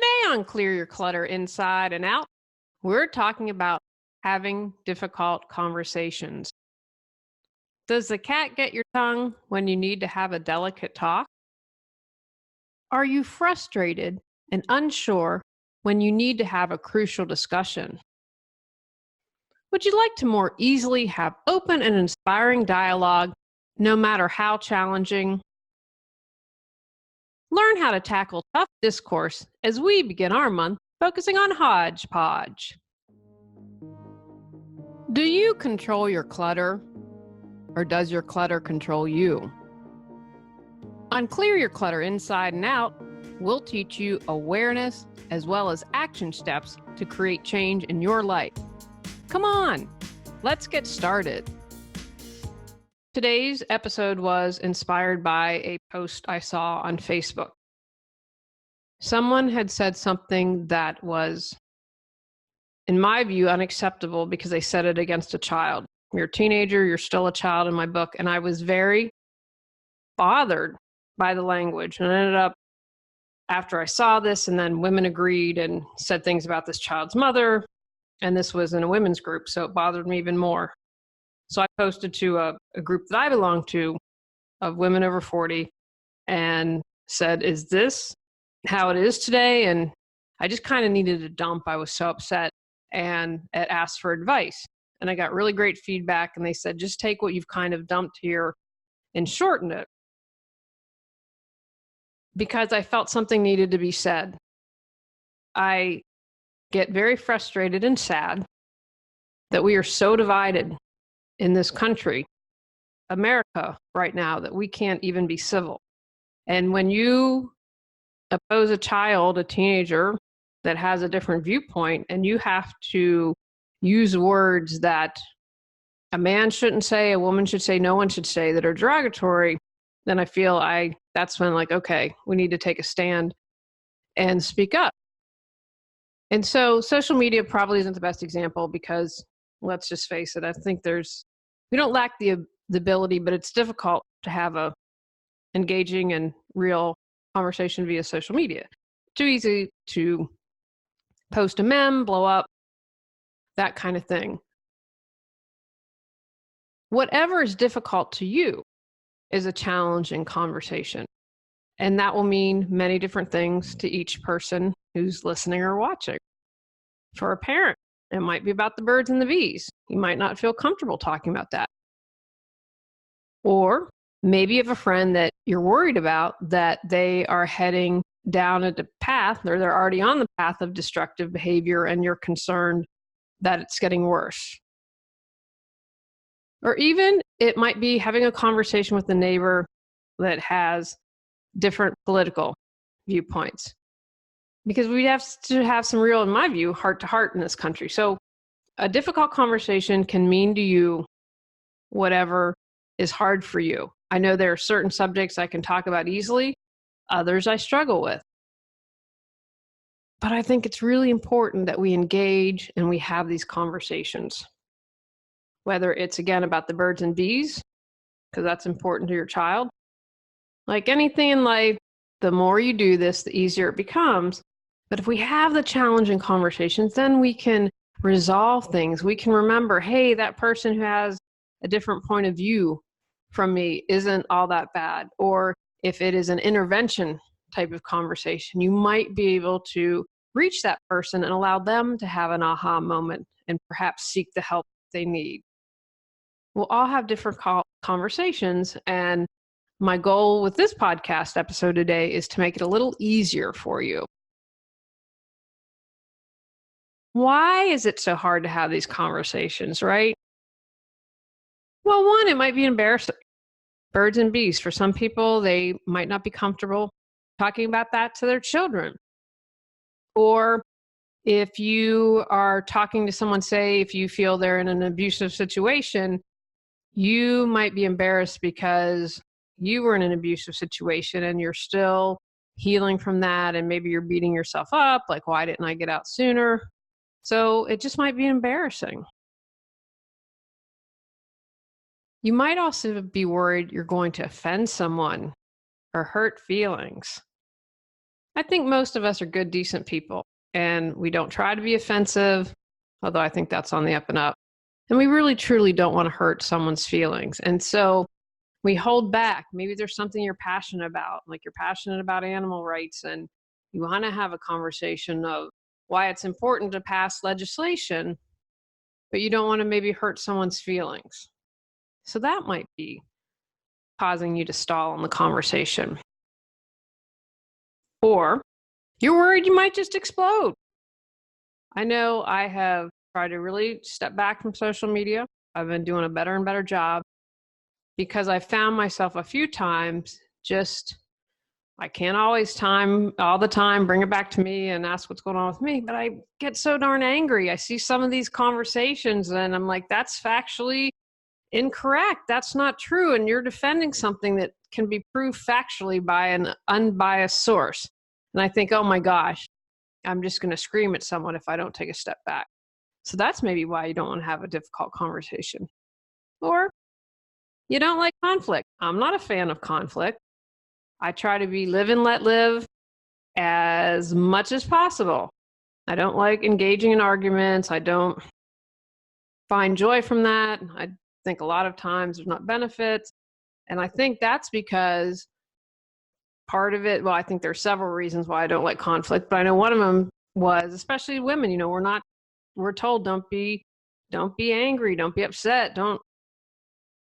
Today on Clear Your Clutter Inside and Out, we're talking about having difficult conversations. Does the cat get your tongue when you need to have a delicate talk? Are you frustrated and unsure when you need to have a crucial discussion? Would you like to more easily have open and inspiring dialogue, no matter how challenging? Learn how to tackle tough discourse as we begin our month focusing on hodgepodge. Do you control your clutter, or does your clutter control you? On Clear Your Clutter Inside and Out, we'll teach you awareness as well as action steps to create change in your life. Come on, let's get started. Today's episode was inspired by a post I saw on Facebook. Someone had said something that was, in my view, unacceptable because they said it against a child. You're a teenager, you're still a child in my book. And I was very bothered by the language. And I ended up, after I saw this, and then women agreed and said things about this child's mother. And this was in a women's group, so it bothered me even more. So I posted to a group that I belong to of women over 40 and said, is this how it is today? And I just kind of needed a dump. I was so upset and asked for advice. And I got really great feedback. And they said, just take what you've kind of dumped here and shorten it. Because I felt something needed to be said. I get very frustrated and sad that we are so divided in this country, America, right now, that we can't even be civil. And when you oppose a child, a teenager that has a different viewpoint, and you have to use words that a man shouldn't say, a woman should say, no one should say, that are derogatory, then I feel that's when, like, okay, we need to take a stand and speak up. And so social media probably isn't the best example because, let's just face it, I think we don't lack the ability, but it's difficult to have a engaging and real conversation via social media. Too easy to post a meme, blow up, that kind of thing. Whatever is difficult to you is a challenging conversation. And that will mean many different things to each person who's listening or watching. For a parent, it might be about the birds and the bees. You might not feel comfortable talking about that. Or maybe you have a friend that you're worried about that they are heading down a path, or they're already on the path of destructive behavior, and you're concerned that it's getting worse. Or even it might be having a conversation with a neighbor that has different political viewpoints. Because we have to have some real, in my view, heart to heart in this country. So a difficult conversation can mean to you whatever is hard for you. I know there are certain subjects I can talk about easily, others I struggle with. But I think it's really important that we engage and we have these conversations. Whether it's, again, about the birds and bees, because that's important to your child. Like anything in life, the more you do this, the easier it becomes. But if we have the challenging conversations, then we can resolve things. We can remember, hey, that person who has a different point of view from me isn't all that bad. Or if it is an intervention type of conversation, you might be able to reach that person and allow them to have an aha moment and perhaps seek the help they need. We'll all have different conversations, and my goal with this podcast episode today is to make it a little easier for you. Why is it so hard to have these conversations, right? Well, one, it might be embarrassing. Birds and bees. For some people, they might not be comfortable talking about that to their children. Or if you are talking to someone, say, if you feel they're in an abusive situation, you might be embarrassed because you were in an abusive situation and you're still healing from that. And maybe you're beating yourself up, like, why didn't I get out sooner? So it just might be embarrassing. You might also be worried you're going to offend someone or hurt feelings. I think most of us are good, decent people, and we don't try to be offensive, although I think that's on the up and up. And we really, truly don't want to hurt someone's feelings. And so we hold back. Maybe there's something you're passionate about, like you're passionate about animal rights, and you want to have a conversation of why it's important to pass legislation, but you don't want to maybe hurt someone's feelings. So that might be causing you to stall on the conversation. Or you're worried you might just explode. I know I have tried to really step back from social media. I've been doing a better and better job because I found myself a few times just, I can't always time all the time bring it back to me and ask what's going on with me, but I get so darn angry. I see some of these conversations and I'm like, that's factually incorrect. That's not true. And you're defending something that can be proved factually by an unbiased source. And I think, oh my gosh, I'm just going to scream at someone if I don't take a step back. So that's maybe why you don't want to have a difficult conversation. Or you don't like conflict. I'm not a fan of conflict. I try to be live and let live as much as possible. I don't like engaging in arguments. I don't find joy from that. I think a lot of times there's not benefits. And I think that's because part of it, well, I think there's several reasons why I don't like conflict, but I know one of them was, especially women, we're told don't be angry, don't be upset, don't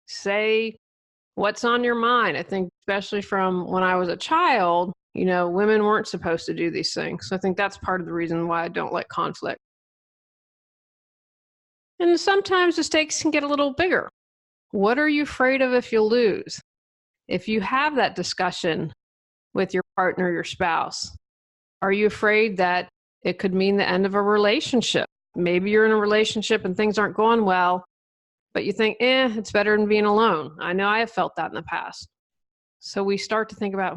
say what's on your mind. I think especially from when I was a child, women weren't supposed to do these things. So I think that's part of the reason why I don't like conflict. And sometimes the stakes can get a little bigger. What are you afraid of if you lose? If you have that discussion with your partner, your spouse, are you afraid that it could mean the end of a relationship? Maybe you're in a relationship and things aren't going well, but you think, it's better than being alone. I know I have felt that in the past. So we start to think about,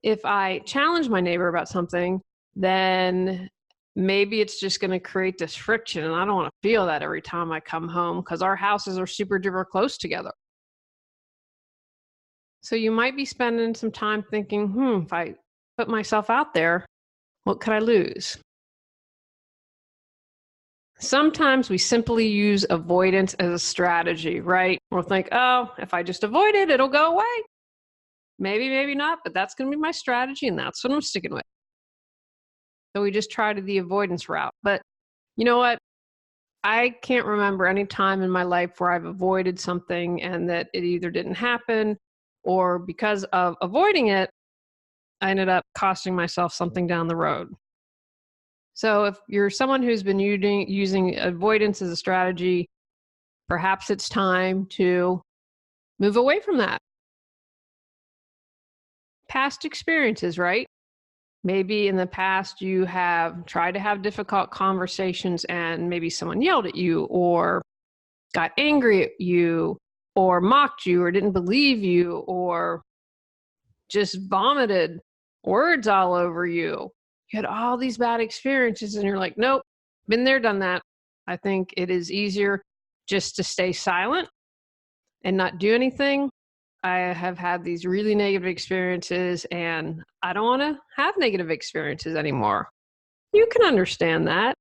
if I challenge my neighbor about something, then maybe it's just going to create this friction. And I don't want to feel that every time I come home because our houses are super duper close together. So you might be spending some time thinking, if I put myself out there, what could I lose? Sometimes we simply use avoidance as a strategy, right? We'll think, oh, if I just avoid it, it'll go away. Maybe, maybe not, but that's going to be my strategy and that's what I'm sticking with. So we just try to the avoidance route. But you know what? I can't remember any time in my life where I've avoided something and that it either didn't happen or because of avoiding it, I ended up costing myself something down the road. So if you're someone who's been using avoidance as a strategy, perhaps it's time to move away from that. Past experiences, right? Maybe in the past you have tried to have difficult conversations and maybe someone yelled at you or got angry at you or mocked you or didn't believe you or just vomited words all over you. You had all these bad experiences and you're like, nope, been there, done that. I think it is easier just to stay silent and not do anything. I have had these really negative experiences and I don't want to have negative experiences anymore. You can understand that.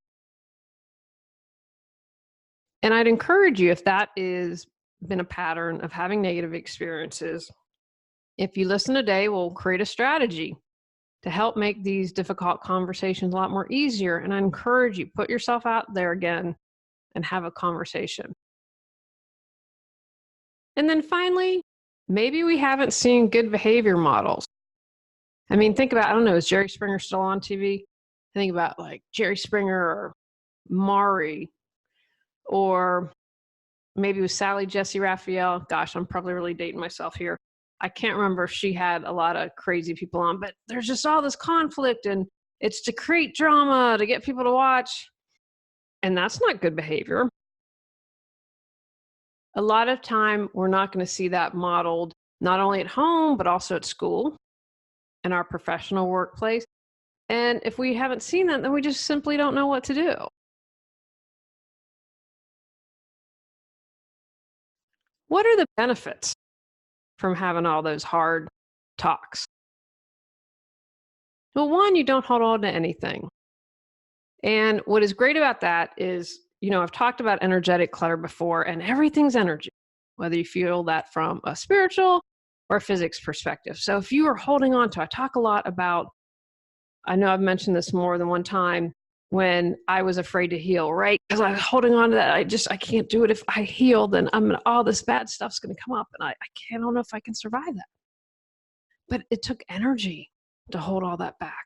And I'd encourage you, if that is been a pattern of having negative experiences, if you listen today, we'll create a strategy to help make these difficult conversations a lot more easier. And I encourage you, put yourself out there again and have a conversation. And then finally, maybe we haven't seen good behavior models. I mean, think about, I don't know, is Jerry Springer still on TV? Think about like Jerry Springer or Maury, or maybe it was Sally Jesse Raphael. Gosh, I'm probably really dating myself here. I can't remember if she had a lot of crazy people on, but there's just all this conflict and it's to create drama, to get people to watch. And that's not good behavior. A lot of time, we're not going to see that modeled not only at home, but also at school and our professional workplace. And if we haven't seen that, then we just simply don't know what to do. What are the benefits from having all those hard talks? Well, one, you don't hold on to anything. And what is great about that is, I've talked about energetic clutter before, and everything's energy, whether you feel that from a spiritual or physics perspective. So if you are holding on to, I talk a lot about, I know I've mentioned this more than one time, when I was afraid to heal, right? Because I was holding on to that. I can't do it. If I heal, then all this bad stuff's going to come up, and I don't know if I can survive that. But it took energy to hold all that back.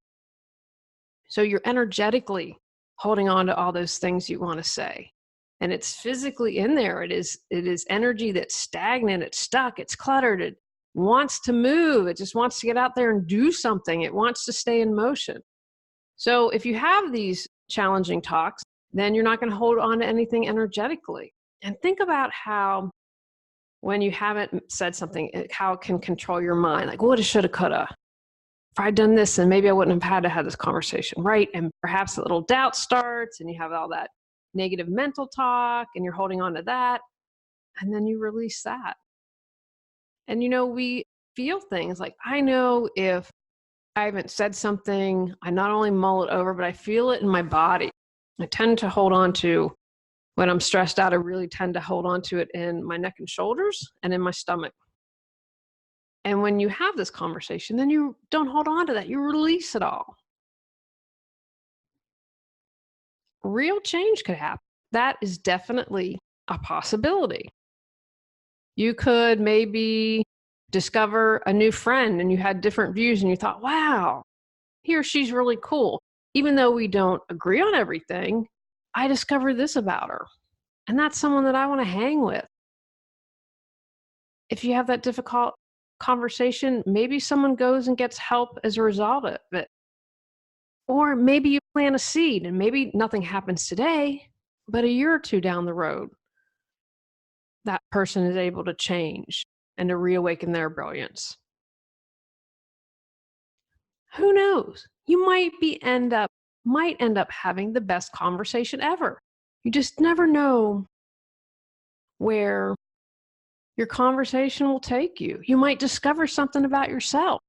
So you're energetically holding on to all those things you want to say. And it's physically in there. It is energy that's stagnant, it's stuck, it's cluttered, it wants to move, it just wants to get out there and do something. It wants to stay in motion. So if you have these challenging talks, then you're not going to hold on to anything energetically. And think about how, when you haven't said something, how it can control your mind. Like, woulda, shoulda, coulda. If I'd done this, then maybe I wouldn't have had to have this conversation, right? And perhaps a little doubt starts, and you have all that negative mental talk, and you're holding on to that, and then you release that. And we feel things like, I know if I haven't said something, I not only mull it over, but I feel it in my body. I tend to hold on to, when I'm stressed out, I really tend to hold on to it in my neck and shoulders and in my stomach. And when you have this conversation, then you don't hold on to that. You release it all. Real change could happen. That is definitely a possibility. You could maybe discover a new friend, and you had different views, and you thought, wow, he or she's really cool. Even though we don't agree on everything, I discovered this about her. And that's someone that I want to hang with. If you have that difficult conversation, maybe someone goes and gets help as a result of it. Or maybe you plant a seed, and maybe nothing happens today, but a year or two down the road, that person is able to change and to reawaken their brilliance. Who knows? You might end up having the best conversation ever. You just never know where your conversation will take you. You might discover something about yourself,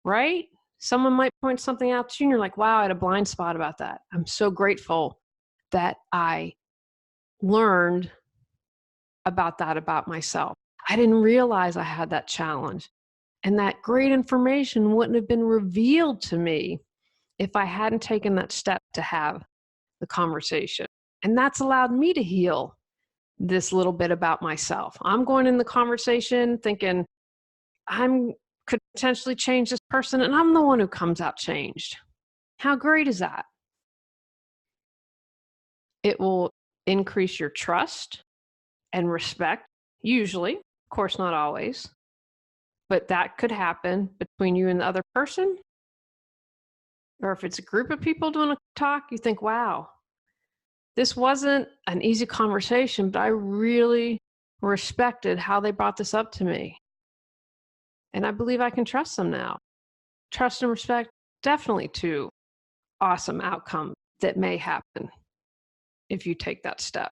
right? Someone might point something out to you, and you're like, wow, I had a blind spot about that. I'm so grateful that I learned about that about myself. I didn't realize I had that challenge. And that great information wouldn't have been revealed to me if I hadn't taken that step to have the conversation. And that's allowed me to heal this little bit about myself. I'm going in the conversation thinking could potentially change this person, and I'm the one who comes out changed. How great is that? It will increase your trust and respect, usually, of course, not always, but that could happen between you and the other person. Or if it's a group of people doing a talk, you think, wow, this wasn't an easy conversation, but I really respected how they brought this up to me. And I believe I can trust them now. Trust and respect, definitely two awesome outcomes that may happen if you take that step.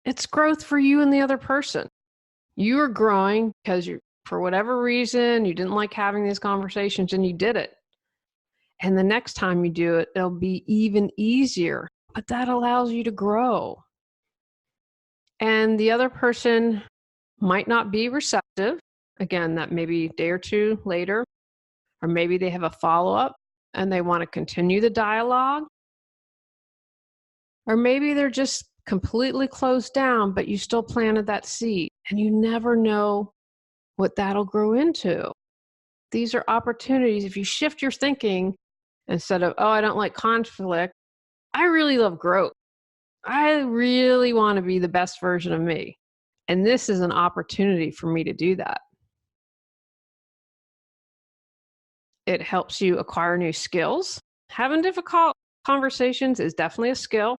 It's growth for you and the other person. You are growing because for whatever reason, you didn't like having these conversations, and you did it. And the next time you do it, it'll be even easier, but that allows you to grow. And the other person might not be receptive. Again, that may be a day or two later, or maybe they have a follow-up and they want to continue the dialogue. Or maybe they're just completely closed down, but you still planted that seed, and you never know what that'll grow into. These are opportunities. If you shift your thinking, instead of, oh, I don't like conflict, I really love growth. I really want to be the best version of me. And this is an opportunity for me to do that. It helps you acquire new skills. Having difficult conversations is definitely a skill,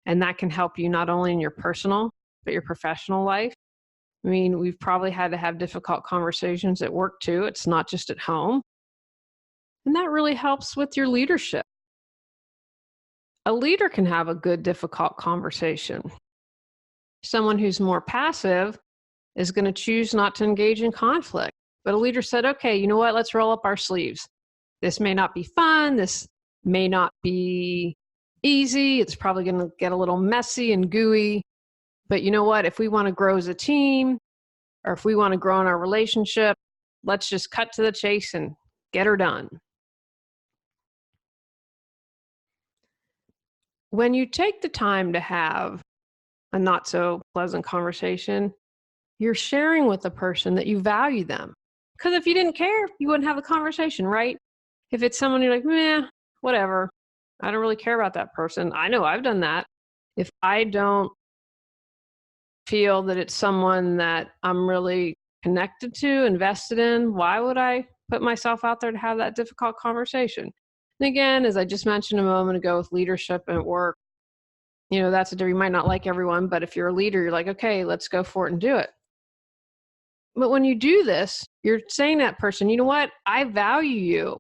and that can help you not only in your personal, but your professional life. I mean, we've probably had to have difficult conversations at work too. It's not just at home. And that really helps with your leadership. A leader can have a good, difficult conversation. Someone who's more passive is going to choose not to engage in conflict. But a leader said, okay, you know what? Let's roll up our sleeves. This may not be fun. This may not be easy. It's probably going to get a little messy and gooey. But you know what? If we want to grow as a team, or if we want to grow in our relationship, let's just cut to the chase and get her done. When you take the time to have a not so pleasant conversation, you're sharing with the person that you value them. Because if you didn't care, you wouldn't have the conversation, right? If it's someone you're like, meh, whatever, I don't really care about that person. I know I've done that. If I don't feel that it's someone that I'm really connected to, invested in, why would I put myself out there to have that difficult conversation? And again, as I just mentioned a moment ago with leadership and work, you know, that's you might not like everyone, but if you're a leader, you're like, okay, let's go for it and do it. But when you do this, you're saying to that person, you know what? I value you.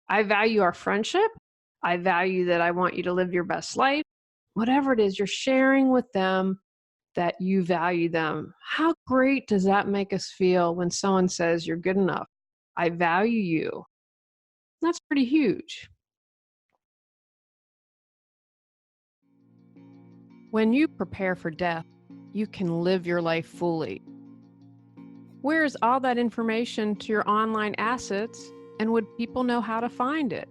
I value our friendship. I value that I want you to live your best life. Whatever it is, you're sharing with them that you value them. How great does that make us feel when someone says you're good enough? I value you. That's pretty huge. When you prepare for death, you can live your life fully. Where is all that information to your online assets, and would people know how to find it?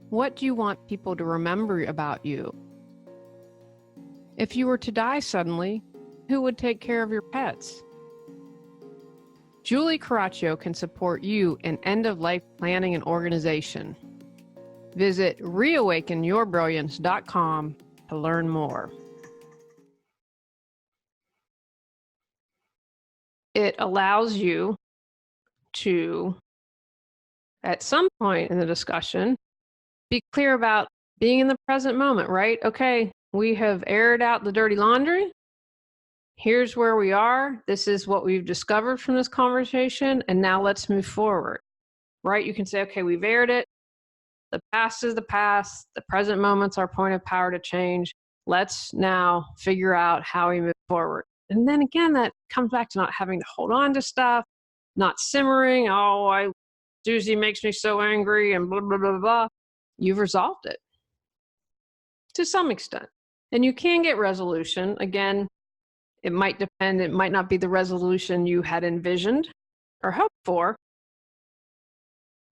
What do you want people to remember about you? If you were to die suddenly, who would take care of your pets? Julie Coraccio can support you in end-of-life planning and organization. Visit reawakenyourbrilliance.com to learn more. It allows you to, at some point in the discussion, be clear about being in the present moment, right? Okay, we have aired out the dirty laundry. Here's where we are. This is what we've discovered from this conversation. And now let's move forward, right? You can say, okay, we've aired it. The past is the past. The present moment's our point of power to change. Let's now figure out how we move forward. And then again, that comes back to not having to hold on to stuff, not simmering. Oh, Susie makes me so angry and blah, blah, blah, blah. You've resolved it to some extent. And you can get resolution. Again, it might depend. It might not be the resolution you had envisioned or hoped for.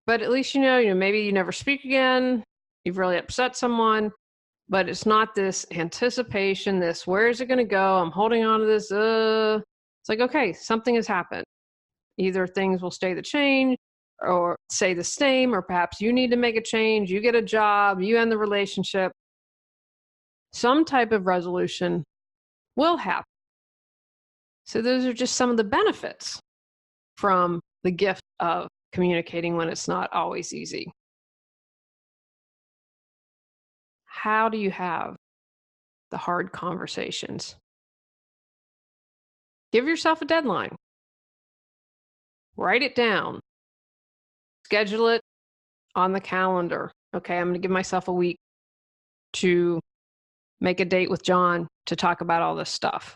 But at least you know, maybe you never speak again. You've really upset someone. But it's not this anticipation, this, where is it going to go? I'm holding on to this. It's like, okay, something has happened. Either things will stay the same or stay the same, or perhaps you need to make a change. You get a job, you end the relationship. Some type of resolution will happen. So those are just some of the benefits from the gift of communicating when it's not always easy. How do you have the hard conversations? Give yourself a deadline. Write it down. Schedule it on the calendar. Okay, I'm going to give myself a week to make a date with John to talk about all this stuff.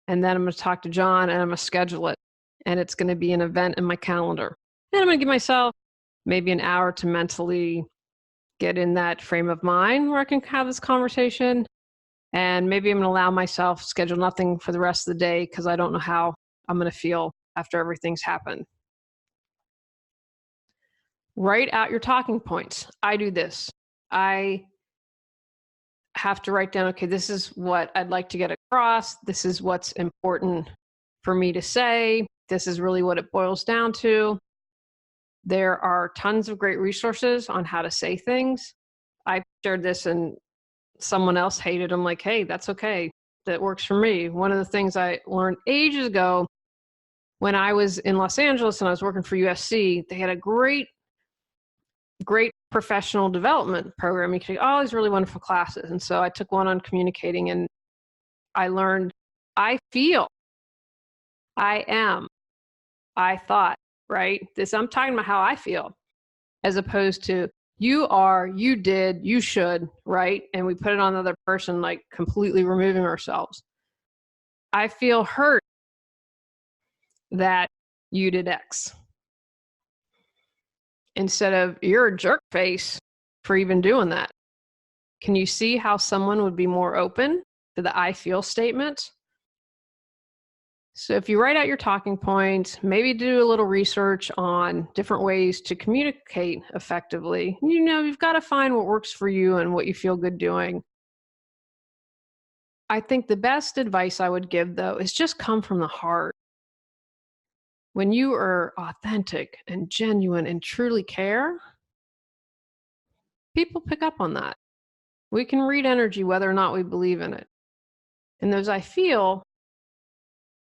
And then I'm going to talk to John and I'm going to schedule it. And it's going to be an event in my calendar. And I'm going to give myself maybe an hour to mentally get in that frame of mind where I can have this conversation. And maybe I'm going to allow myself schedule nothing for the rest of the day because I don't know how I'm going to feel after everything's happened. Write out your talking points. I do this. I have to write down, okay, this is what I'd like to get across. This is what's important for me to say. This is really what it boils down to. There are tons of great resources on how to say things. I shared this and someone else hated. I'm like, hey, that's okay. That works for me. One of the things I learned ages ago when I was in Los Angeles and I was working for USC, they had a great professional development program. You could take all these really wonderful classes. And so I took one on communicating and I learned, I feel, I am, I thought, right? I'm talking about how I feel as opposed to you are, you did, you should, right? And we put it on the other person, like completely removing ourselves. I feel hurt that you did X. Instead of, you're a jerk face for even doing that. Can you see how someone would be more open to the I feel statement? So if you write out your talking points, maybe do a little research on different ways to communicate effectively. You've got to find what works for you and what you feel good doing. I think the best advice I would give, though, is just come from the heart. When you are authentic and genuine and truly care, people pick up on that. We can read energy whether or not we believe in it. And those I feel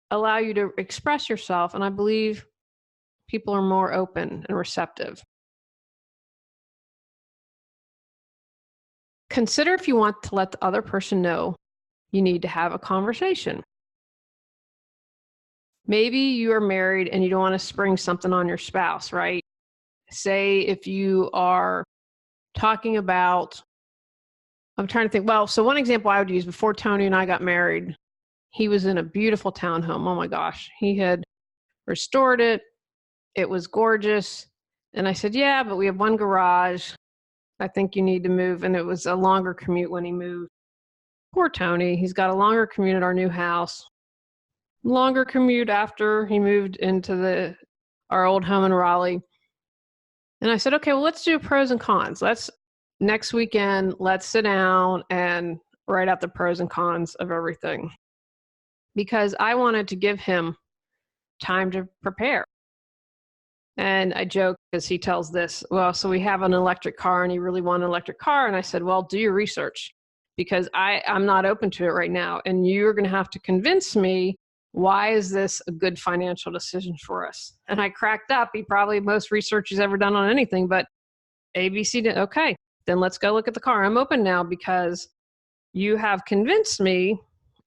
allow you to express yourself, and I believe people are more open and receptive. Consider if you want to let the other person know you need to have a conversation. Maybe you are married and you don't want to spring something on your spouse, right? Say if you are talking about, I'm trying to think, so one example I would use, before Tony and I got married, he was in a beautiful townhome. Oh my gosh. He had restored it. It was gorgeous. And I said, yeah, but we have one garage. I think you need to move. And it was a longer commute when he moved. Poor Tony. He's got a longer commute at our new house. Longer commute after he moved into our old home in Raleigh. And I said, okay, well, let's do pros and cons. Next weekend, let's sit down and write out the pros and cons of everything. Because I wanted to give him time to prepare. And I joke because he tells this, so we have an electric car and he really wanted an electric car. And I said, well, do your research because I'm not open to it right now. And you're going to have to convince me, why is this a good financial decision for us? And I cracked up. Most research he's ever done on anything, but ABC did. Okay, then let's go look at the car. I'm open now because you have convinced me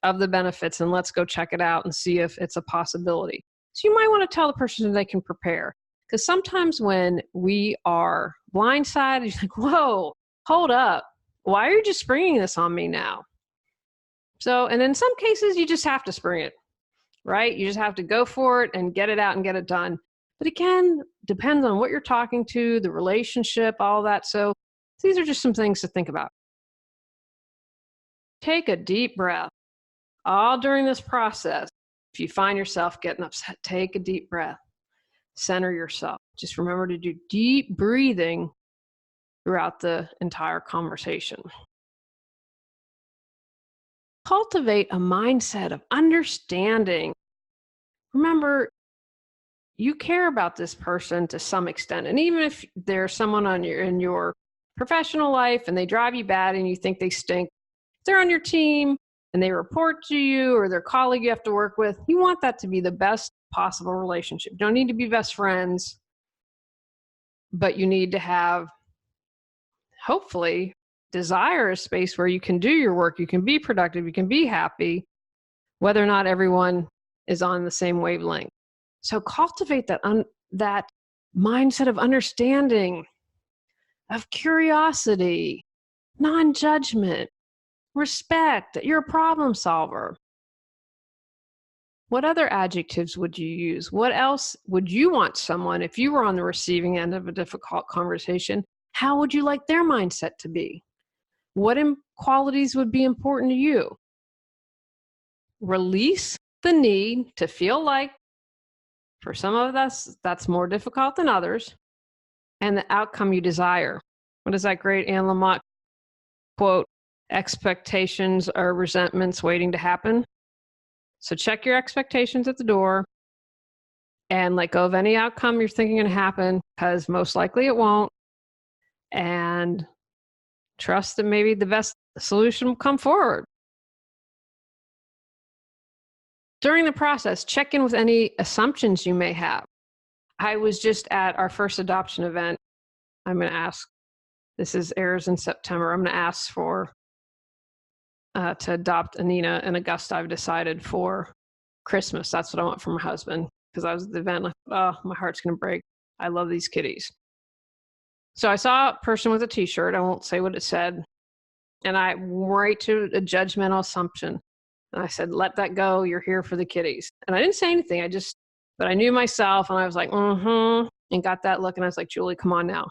of the benefits, and let's go check it out and see if it's a possibility. So you might want to tell the person that they can prepare. Because sometimes when we are blindsided, you're like, whoa, hold up. Why are you just springing this on me now? So, and in some cases, you just have to spring it, right? You just have to go for it and get it out and get it done. But again, depends on what you're talking to, the relationship, all that. So these are just some things to think about. Take a deep breath. All during this process, if you find yourself getting upset, take a deep breath. Center yourself. Just remember to do deep breathing throughout the entire conversation. Cultivate a mindset of understanding. Remember, you care about this person to some extent. And even if there's someone in your professional life and they drive you bad and you think they stink, if they're on your team and they report to you or their colleague you have to work with, you want that to be the best possible relationship. You don't need to be best friends, but you need to have, hopefully, desire a space where you can do your work, you can be productive, you can be happy, whether or not everyone is on the same wavelength. So cultivate that mindset of understanding, of curiosity, non-judgment, respect, that you're a problem solver. What other adjectives would you use? What else would you want someone, if you were on the receiving end of a difficult conversation, how would you like their mindset to be? What qualities would be important to you? Release the need to feel like, for some of us, that's more difficult than others, and the outcome you desire. What is that great Anne Lamott quote? Expectations are resentments waiting to happen. So check your expectations at the door and let go of any outcome you're thinking going to happen, because most likely it won't. And trust that maybe the best solution will come forward. During the process, check in with any assumptions you may have. I was just at our first adoption event. I'm going to ask, this airs in September. I'm going to ask to adopt Anina and Augusta. I've decided for Christmas. That's what I want for my husband, because I was at the event like, oh, my heart's going to break. I love these kitties. So I saw a person with a t-shirt. I won't say what it said. And I right to a judgmental assumption. And I said, let that go. You're here for the kitties. And I didn't say anything. I just But I knew myself and I was like, and got that look. And I was like, Julie, come on now.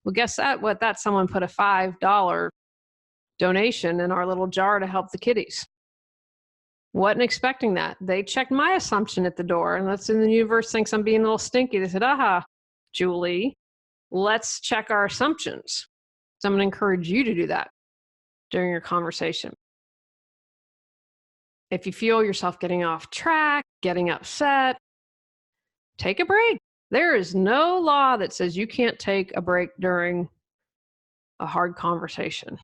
Well, guess that someone put a $5 donation in our little jar to help the kiddies. Wasn't expecting that. They checked my assumption at the door, and that's in the universe thinks I'm being a little stinky. They said, aha, Julie, let's check our assumptions. So I'm going to encourage you to do that during your conversation. If you feel yourself getting off track, getting upset, take a break. There is no law that says you can't take a break during a hard conversation.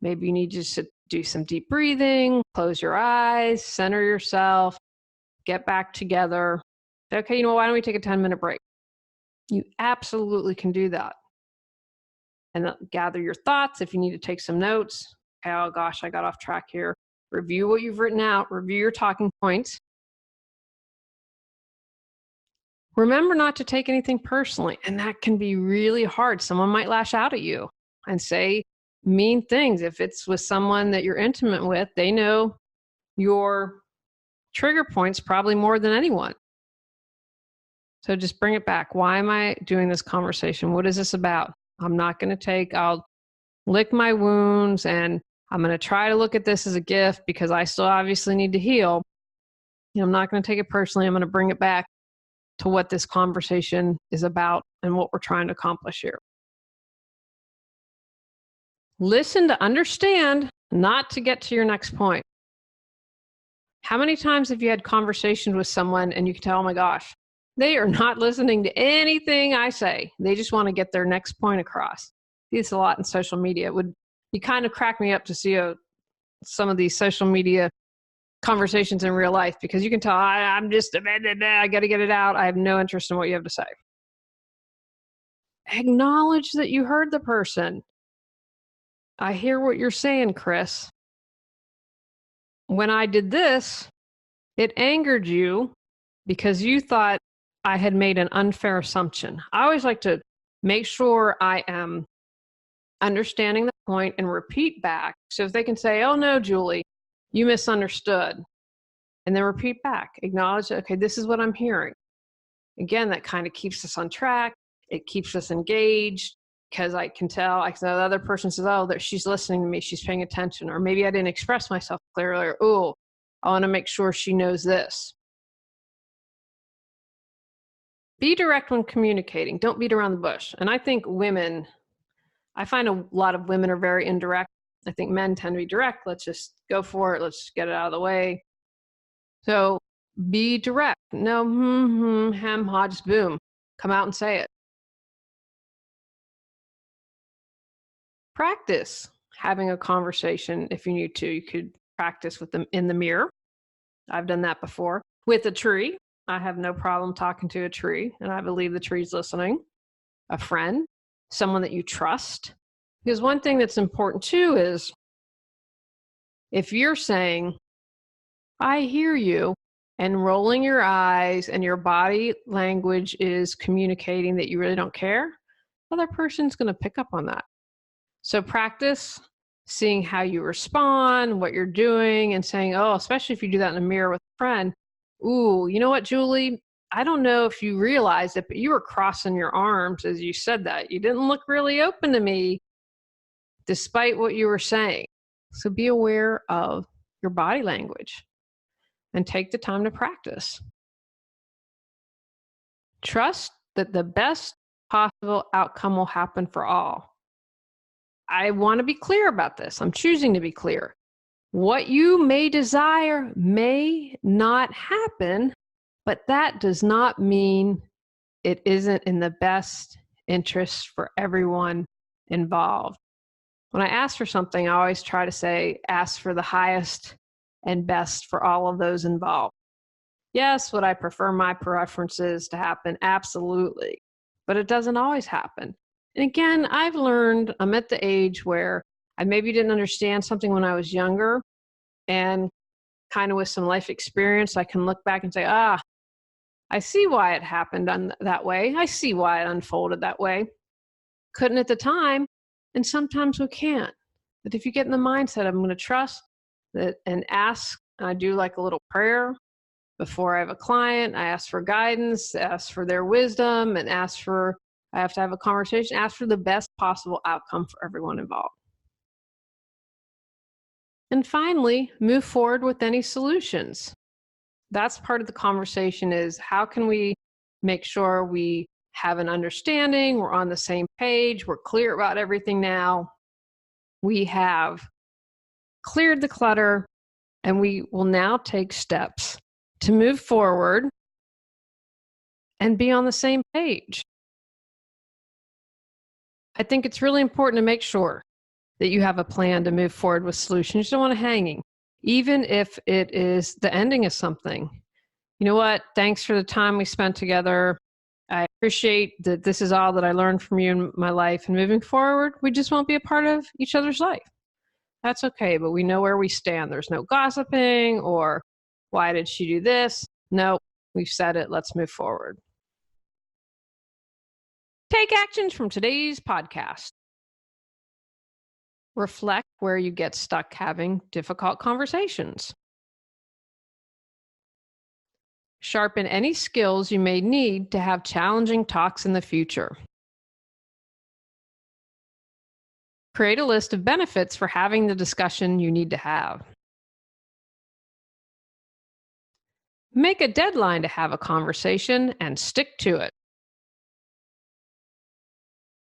Maybe you need to do some deep breathing, close your eyes, center yourself, get back together. Okay, why don't we take a 10-minute break? You absolutely can do that. And gather your thoughts if you need to take some notes. Okay, oh gosh, I got off track here. Review what you've written out, review your talking points. Remember not to take anything personally, and that can be really hard. Someone might lash out at you and say mean things. If it's with someone that you're intimate with, they know your trigger points probably more than anyone. So just bring it back. Why am I doing this conversation? What is this about? I'll lick my wounds, and I'm going to try to look at this as a gift because I still obviously need to heal. I'm not going to take it personally. I'm going to bring it back to what this conversation is about and what we're trying to accomplish here. Listen to understand, not to get to your next point. How many times have you had conversations with someone and you can tell, oh my gosh, they are not listening to anything I say. They just want to get their next point across. See this a lot in social media. You kind of crack me up to see some of these social media conversations in real life because you can tell I'm just, I got to get it out. I have no interest in what you have to say. Acknowledge that you heard the person. I hear what you're saying, Chris. When I did this, it angered you because you thought I had made an unfair assumption. I always like to make sure I am understanding the point and repeat back. So if they can say, oh no, Julie, you misunderstood. And then repeat back, acknowledge, okay, this is what I'm hearing. Again, that kind of keeps us on track. It keeps us engaged because I can tell the other person says, oh, she's listening to me. She's paying attention. Or maybe I didn't express myself clearly. Or, oh, I want to make sure she knows this. Be direct when communicating. Don't beat around the bush. And I think I find a lot of women are very indirect. I think men tend to be direct. Let's just go for it. Let's get it out of the way. So be direct. No, hem, haw, just boom. Come out and say it. Practice having a conversation if you need to. You could practice with them in the mirror. I've done that before. With a tree. I have no problem talking to a tree, and I believe the tree's listening. A friend, someone that you trust. Because one thing that's important too is if you're saying, I hear you, and rolling your eyes and your body language is communicating that you really don't care, the other person's going to pick up on that. So practice seeing how you respond, what you're doing, and saying, oh, especially if you do that in a mirror with a friend, ooh, you know what, Julie? I don't know if you realized it, but you were crossing your arms as you said that. You didn't look really open to me despite what you were saying. So be aware of your body language and take the time to practice. Trust that the best possible outcome will happen for all. I want to be clear about this. I'm choosing to be clear. What you may desire may not happen, but that does not mean it isn't in the best interest for everyone involved. When I ask for something, I always try to say, ask for the highest and best for all of those involved. Yes, would I prefer my preferences to happen? Absolutely. But it doesn't always happen. And again, I've learned, I'm at the age where I maybe didn't understand something when I was younger, and kind of with some life experience, I can look back and say, I see why it happened that way. I see why it unfolded that way. Couldn't at the time, and sometimes we can't. But if you get in the mindset, I'm going to trust that and ask, and I do like a little prayer, Before I have a client, I ask for guidance, ask for their wisdom, and I have to have a conversation, ask for the best possible outcome for everyone involved. And finally, move forward with any solutions. That's part of the conversation, is how can we make sure we have an understanding, we're on the same page, we're clear about everything now. We have cleared the clutter, and we will now take steps to move forward and be on the same page. I think it's really important to make sure that you have a plan to move forward with solutions. You don't want to hanging, even if it is the ending of something. You know what? Thanks for the time we spent together. I appreciate that this is all that I learned from you in my life. And moving forward, we just won't be a part of each other's life. That's okay, but we know where we stand. There's no gossiping or why did she do this? No, we've said it. Let's move forward. Take actions from today's podcast. Reflect where you get stuck having difficult conversations. Sharpen any skills you may need to have challenging talks in the future. Create a list of benefits for having the discussion you need to have. Make a deadline to have a conversation and stick to it.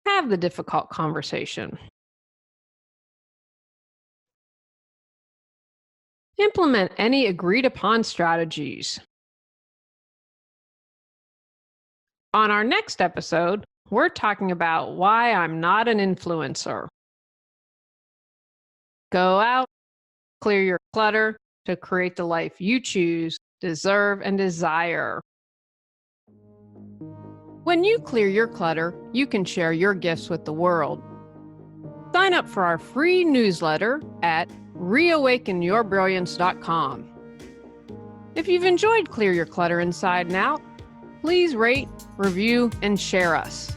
Have the difficult conversation. Implement any agreed upon strategies. On our next episode, we're talking about why I'm not an influencer. Go out, clear your clutter to create the life you choose, deserve, and desire. When you clear your clutter, you can share your gifts with the world. Sign up for our free newsletter at reawakenyourbrilliance.com. If you've enjoyed Clear Your Clutter Inside and Out, please rate, review, and share us.